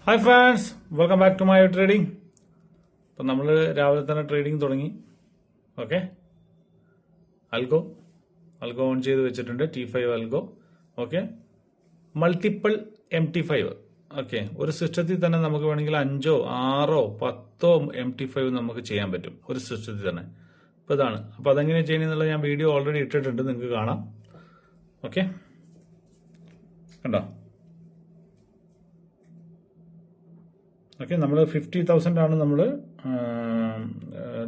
Hi friends, welcome back to my trading. അപ്പം നമ്മൾ രാവിലെ തന്നെ ട്രേഡിംഗ് തുടങ്ങി. ഓക്കെ, അൽഗോ ഓൺ ചെയ്ത് വെച്ചിട്ടുണ്ട്. T5 അൽഗോ. Okay, multiple MT5. Okay, ഒരു സിസ്റ്റത്തിൽ തന്നെ നമുക്ക് വേണമെങ്കിൽ 5, 6, 10 MT5 നമുക്ക് ചെയ്യാൻ പറ്റും ഒരു സിസ്റ്റത്തിൽ തന്നെ. അപ്പോൾ ഇതാണ്. അപ്പോൾ അതെങ്ങനെ ചെയ്യുന്നത് ഞാൻ വീഡിയോ ഓൾറെഡി ഇട്ടിട്ടുണ്ട്, നിങ്ങൾക്ക് കാണാം. ഓക്കെ, കണ്ടോ? ഓക്കെ, നമ്മൾ 50,000 ആണ് നമ്മൾ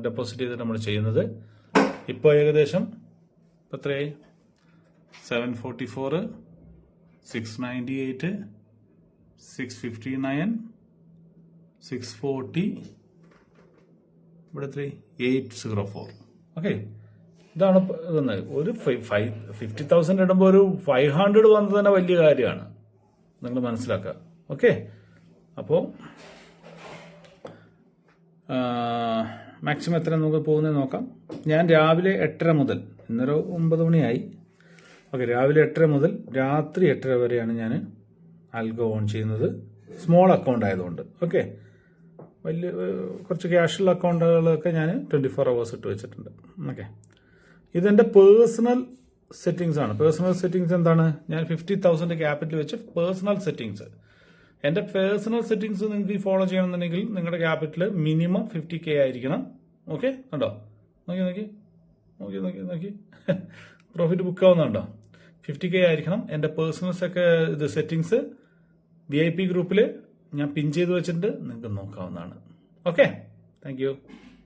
ഡെപ്പോസിറ്റ് ചെയ്തിട്ട് നമ്മൾ ചെയ്യുന്നത്. ഇപ്പോൾ ഏകദേശം എത്രയായി? 744, 698, 659, 640, ഇവിടെ എത്ര? 804. ഓക്കെ, ഇതാണ് ഇതെന്ന്. ഒരു 50,000 ഇടുമ്പോൾ ഒരു 500 വന്നത് തന്നെ വലിയ കാര്യമാണ്, നിങ്ങൾ മനസ്സിലാക്കുക. ഓക്കെ, അപ്പോൾ മാക്സിമം എത്ര നമുക്ക് പോകുന്നത് നോക്കാം. ഞാൻ രാവിലെ 8:30 മുതൽ, ഇന്നൊരു 9 മണിയായി. ഓക്കെ, രാവിലെ 8:30 മുതൽ രാത്രി 8:30 വരെയാണ് ഞാൻ ആൽഗോ ഓൺ ചെയ്യുന്നത്. സ്മോൾ അക്കൗണ്ട് ആയതുകൊണ്ട്. ഓക്കെ, വലിയ കുറച്ച് ക്യാഷുള്ള അക്കൗണ്ടുകളൊക്കെ ഞാൻ 24 hours ഇട്ട് വെച്ചിട്ടുണ്ട്. ഓക്കെ, ഇതെൻ്റെ പേഴ്സണൽ സെറ്റിങ്സ് ആണ്. പേഴ്സണൽ സെറ്റിങ്സ് എന്താണ്? ഞാൻ 50,000 ക്യാപിറ്റൽ വെച്ച് പേഴ്സണൽ സെറ്റിങ്സ്. എൻ്റെ പേഴ്സണൽ സെറ്റിങ്സ് നിങ്ങൾക്ക് ഫോളോ ചെയ്യണമെന്നുണ്ടെങ്കിൽ നിങ്ങളുടെ ക്യാപിറ്റൽ മിനിമം 50K ആയിരിക്കണം. ഓക്കെ, കണ്ടോ? നോക്കി പ്രോഫിറ്റ് ബുക്ക് ആവുന്നുണ്ടോ? 50K ആയിരിക്കണം. എൻ്റെ പേഴ്സണൽ ഇത് സെറ്റിങ്സ് VIP ഗ്രൂപ്പിൽ ഞാൻ പിൻ ചെയ്ത് വെച്ചിട്ടുണ്ട്, നിങ്ങൾക്ക് നോക്കാവുന്നതാണ്. Okay, thank you.